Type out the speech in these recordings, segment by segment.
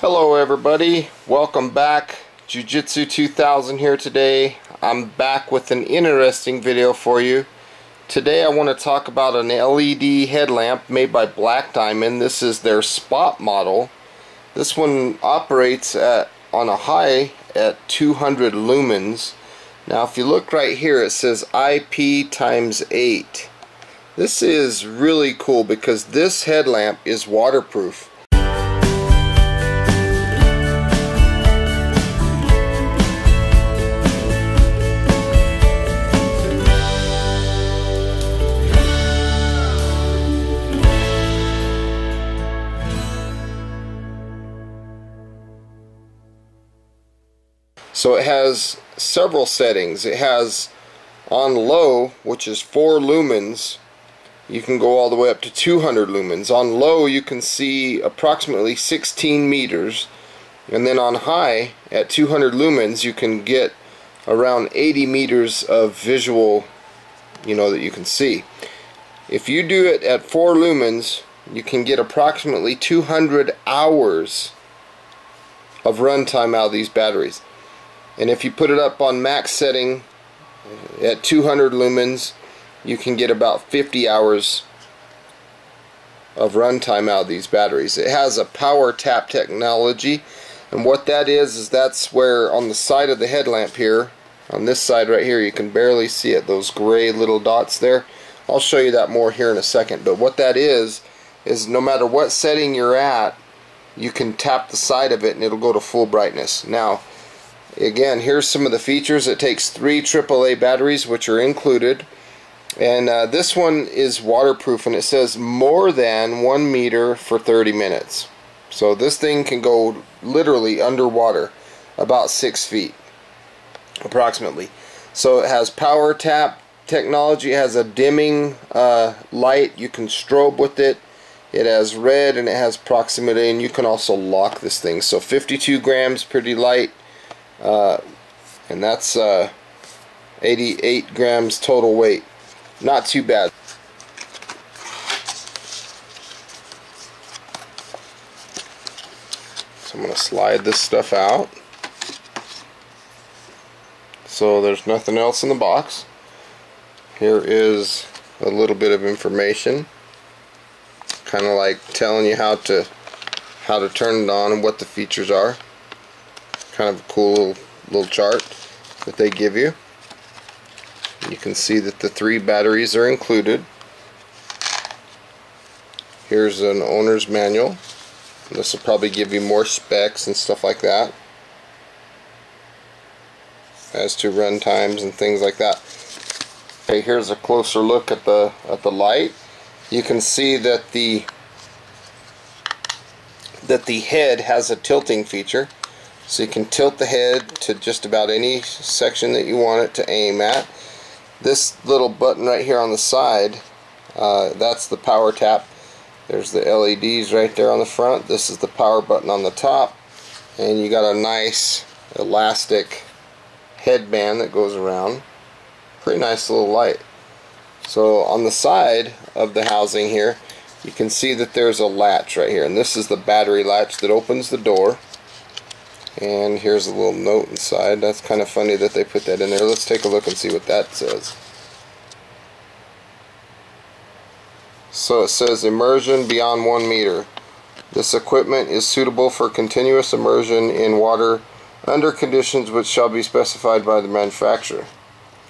Hello everybody, welcome back. Jiujitsu2000 here today. I'm back with an interesting video for you. Today I want to talk about an LED headlamp made by Black Diamond. This is their spot model. This one operates on a high at 200 lumens. Now if you look right here, it says IP times 8. This is really cool because this headlamp is waterproof. So it has several settings. It has on low, which is 4 lumens. You can go all the way up to 200 lumens. On low you can see approximately 16 meters, and then on high at 200 lumens you can get around 80 meters of visual, that you can see. If you do it at 4 lumens, you can get approximately 200 hours of runtime out of these batteries. And if you put it up on max setting at 200 lumens, you can get about 50 hours of runtime out of these batteries. It has a power tap technology, and what that is that's where on the side of the headlamp here, on this side right here, you can barely see it, those gray little dots there. I'll show you that more here in a second, but what that is no matter what setting you're at, you can tap the side of it and it'll go to full brightness. Now again, here's some of the features. It takes 3 AAA batteries, which are included, and this one is waterproof, and it says more than 1 meter for 30 minutes. So this thing can go literally underwater, about 6 feet approximately. So it has power tap technology. It has a dimming light. You can strobe with it. It has red and it has proximity, and you can also lock this thing. So 52 grams, pretty light. And that's 88 grams total weight. Not too bad. So I'm going to slide this stuff out. So there's nothing else in the box. Here is a little bit of information, kind of like telling you how to turn it on and what the features are. Kind of a cool little chart that they give you. You can see that the 3 batteries are included. Here's an owner's manual. This will probably give you more specs and stuff like that as to run times and things like that. Okay, here's a closer look at the light. You can see that the head has a tilting feature. So you can tilt the head to just about any section that you want it to aim at. This little button right here on the side, that's the power tap. There's the LEDs right there on the front. This is the power button on the top. And you got a nice elastic headband that goes around. Pretty nice little light. So on the side of the housing here, you can see that there's a latch right here. And this is the battery latch that opens the door. And here's a little note inside. That's kind of funny that they put that in there. Let's take a look and see what that says. So it says immersion beyond 1 meter. This equipment is suitable for continuous immersion in water under conditions which shall be specified by the manufacturer.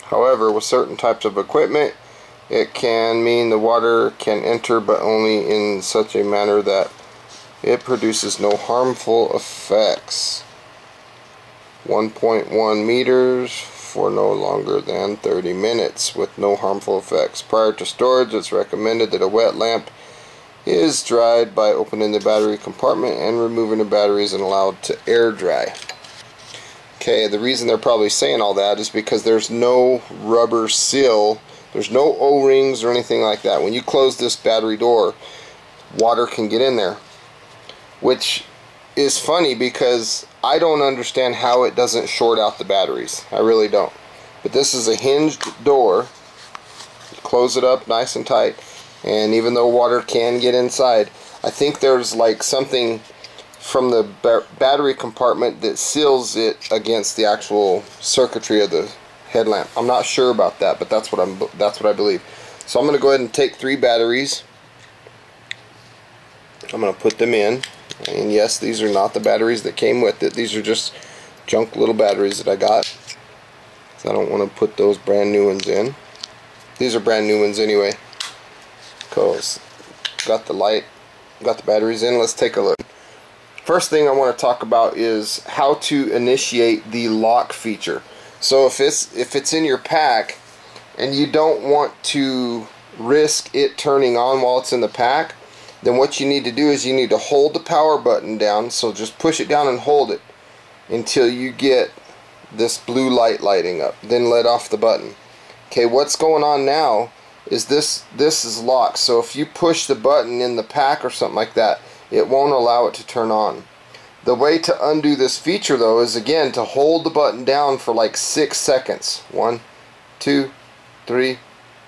However, with certain types of equipment, it can mean the water can enter, but only in such a manner that it produces no harmful effects. 1.1 meters for no longer than 30 minutes with no harmful effects. Prior to storage, it's recommended that a wet lamp is dried by opening the battery compartment and removing the batteries and allowed to air dry. Okay, the reason they're probably saying all that is because there's no rubber seal, there's no O-rings or anything like that. When you close this battery door, water can get in there, which is funny because I don't understand how it doesn't short out the batteries. I really don't. But this is a hinged door. Close it up nice and tight, and even though water can get inside, I think there's like something from the battery compartment that seals it against the actual circuitry of the headlamp. I'm not sure about that, but that's what I believe. So I'm going to go ahead and take 3 batteries. I'm going to put them in, and yes, these are not the batteries that came with it. These are just junk little batteries that I got. So I don't want to put those brand new ones in. These are brand new ones anyway. Cause got the light, got the batteries in. Let's take a look. First thing I want to talk about is how to initiate the lock feature. So if it's in your pack and you don't want to risk it turning on while it's in the pack, then what you need to do is you need to hold the power button down. So just push it down and hold it until you get this blue light lighting up. Then let off the button. Okay, what's going on now is this is locked. So if you push the button in the pack or something like that, it won't allow it to turn on. The way to undo this feature though is again to hold the button down for like 6 seconds. 1, 2, 3,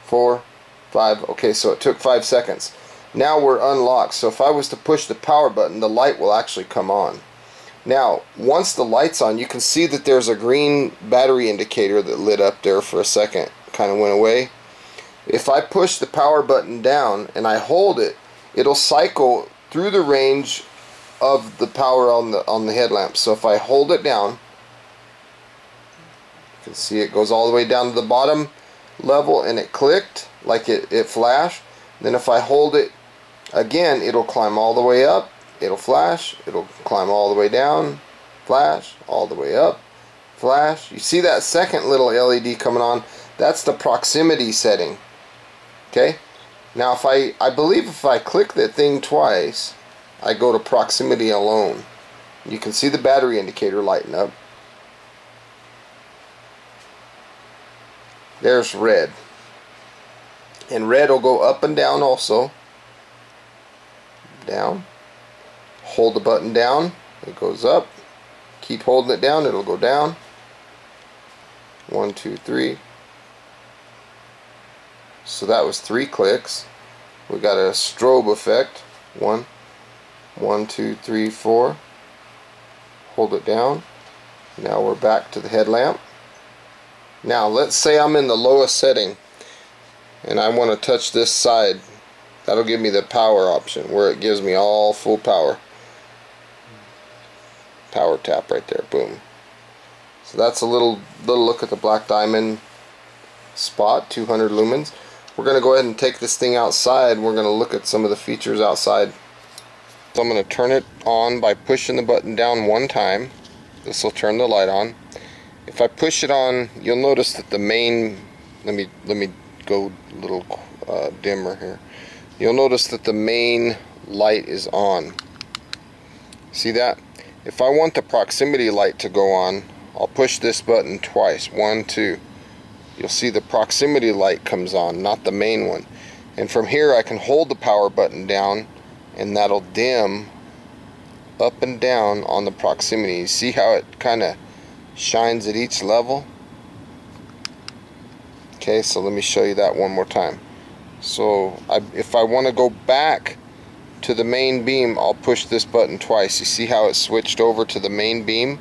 4, 5. Okay, so it took 5 seconds. Now we're unlocked. So if I was to push the power button, the light will actually come on. Now, once the light's on, you can see that there's a green battery indicator that lit up there for a second. Kind of went away. If I push the power button down and I hold it, it'll cycle through the range of the power on the headlamp. So if I hold it down, you can see it goes all the way down to the bottom level and it clicked like it flashed. Then if I hold it again, it'll climb all the way up, it'll flash, it'll climb all the way down, flash, all the way up, flash. You see that second little LED coming on? That's the proximity setting. Okay? Now if I believe if I click that thing twice, I go to proximity alone. You can see the battery indicator lighting up. There's red. And red will go up and down also. Down. Hold the button down, it goes up. Keep holding it down, it'll go down. 1, 2, 3. So that was 3 clicks. We got a strobe effect. 1, 2, 3, 4. Hold it down. Now we're back to the headlamp. Now let's say I'm in the lowest setting and I want to touch this side. That'll give me the power option where it gives me all full power. Power tap right there, boom. So that's a little look at the black diamond spot, 200 lumens. We're going to go ahead and take this thing outside. We're going to look at some of the features outside. So I'm going to turn it on by pushing the button down 1 time. This will turn the light on. If I push it on, you'll notice that the main, let me go a little dimmer here. You'll notice that the main light is on. See that? If I want the proximity light to go on, I'll push this button twice. 1, 2. You'll see the proximity light comes on, not the main one. And from here I can hold the power button down and that'll dim up and down on the proximity. You see how it kind of shines at each level? Okay, so let me show you that one more time. So if I want to go back to the main beam, I'll push this button twice. You see how it switched over to the main beam?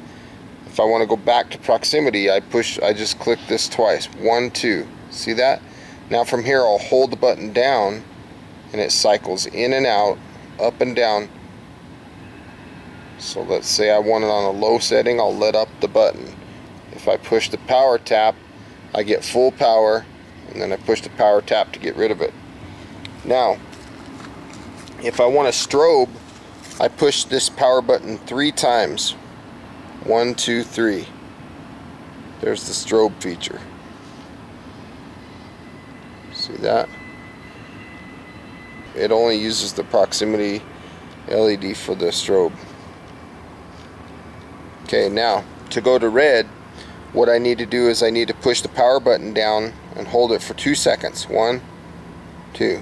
If I want to go back to proximity, I just click this twice. 1, 2. See that? Now from here I'll hold the button down and it cycles in and out, up and down. So let's say I want it on a low setting, I'll let up the button. If I push the power tap, I get full power, and then I push the power tap to get rid of it. Now, if I want a strobe, I push this power button 3 times. 1, 2, 3. There's the strobe feature. See that? It only uses the proximity LED for the strobe. Okay, now to go to red, what I need to do is I need to push the power button down and hold it for 2 seconds. 1, 2.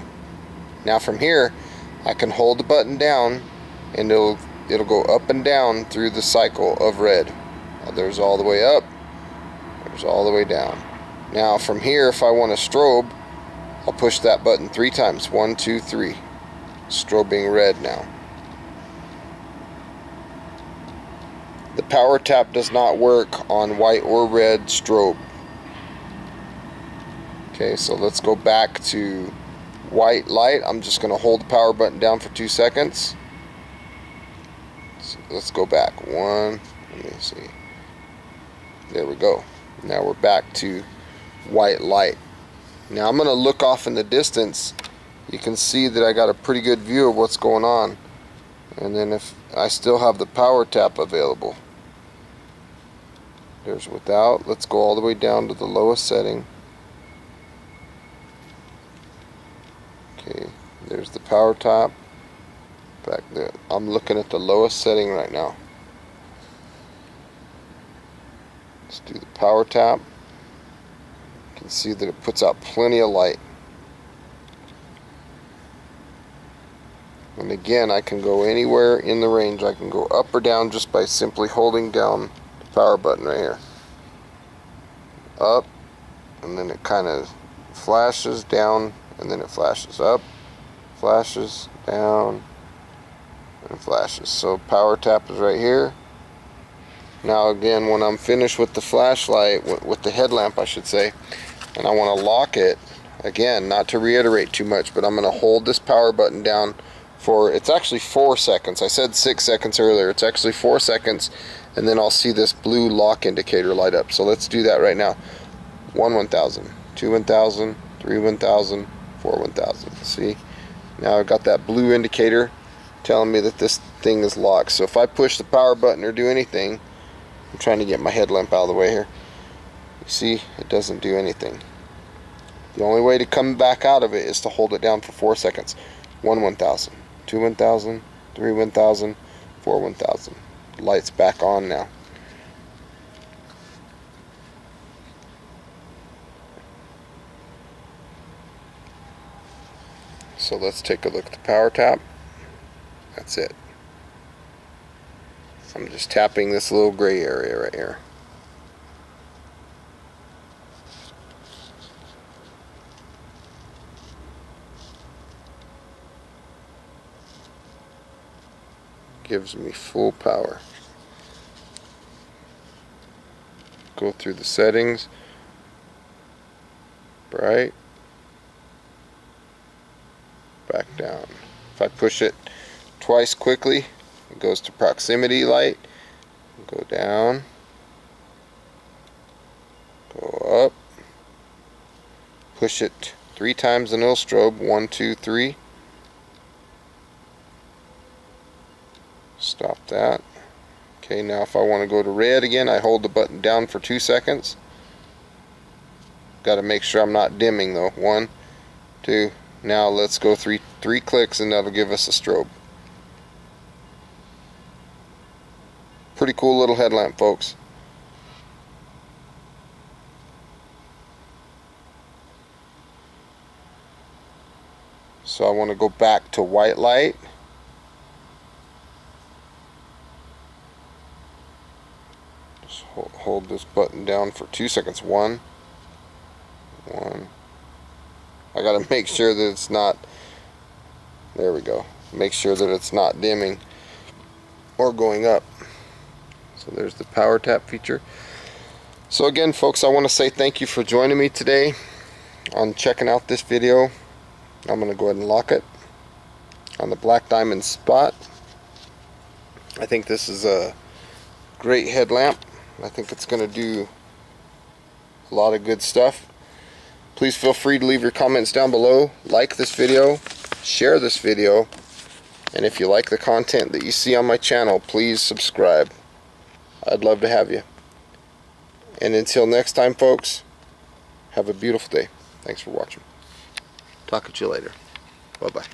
Now from here I can hold the button down and it'll go up and down through the cycle of red. There's all the way up, there's all the way down. Now from here, if I want a strobe, I'll push that button 3 times. 1, 2, 3. Strobing red now. The power tap does not work on white or red strobe. Okay, so let's go back to white light. I'm just going to hold the power button down for 2 seconds. So let's go back. One, let me see. There we go. Now we're back to white light. Now I'm going to look off in the distance. You can see that I got a pretty good view of what's going on. And then if I still have the power tap available. There's without. Let's go all the way down to the lowest setting. Okay, there's the power tap. Back there. I'm looking at the lowest setting right now. Let's do the power tap. You can see that it puts out plenty of light. And again, I can go anywhere in the range. I can go up or down just by simply holding down the power button right here. Up, and then it kind of flashes down, and then it flashes up, flashes down, and flashes. So power tap is right here. Now again, when I'm finished with the flashlight, with the headlamp I should say, and I want to lock it, again, not to reiterate too much, but I'm going to hold this power button down for, it's actually 4 seconds. I said 6 seconds earlier. It's actually 4 seconds, and then I'll see this blue lock indicator light up. So let's do that right now. 1 1000, 2 1000, 3 1000, 4 1000. See? Now I've got that blue indicator telling me that this thing is locked. So if I push the power button or do anything, I'm trying to get my headlamp out of the way here. You see, it doesn't do anything. The only way to come back out of it is to hold it down for 4 seconds. 1 1000, 2 1000, 3 1000, 4 1000. Light's back on now. So let's take a look at the power tap. That's it. I'm just tapping this little gray area right here. Gives me full power. Go through the settings. Bright. Back down. If I push it twice quickly, it goes to proximity light. Go down. Go up. Push it 3 times, an little strobe. 1, 2, 3. Stop that. Okay, now if I want to go to red again, I hold the button down for 2 seconds. Got to make sure I'm not dimming though. 1, 2. Now let's go three clicks, and that'll give us a strobe. Pretty cool little headlamp, folks. So I want to go back to white light. Just hold this button down for 2 seconds. 1. I gotta make sure that it's not, there we go, make sure that it's not dimming or going up. So there's the power tap feature. So again, folks, I want to say thank you for joining me today on checking out this video. I'm going to go ahead and lock it on the black diamond spot. I think this is a great headlamp. I think it's going to do a lot of good stuff. Please feel free to leave your comments down below. Like this video, share this video, and if you like the content that you see on my channel, please subscribe. I'd love to have you. And until next time, folks, have a beautiful day. Thanks for watching. Talk to you later. Bye-bye.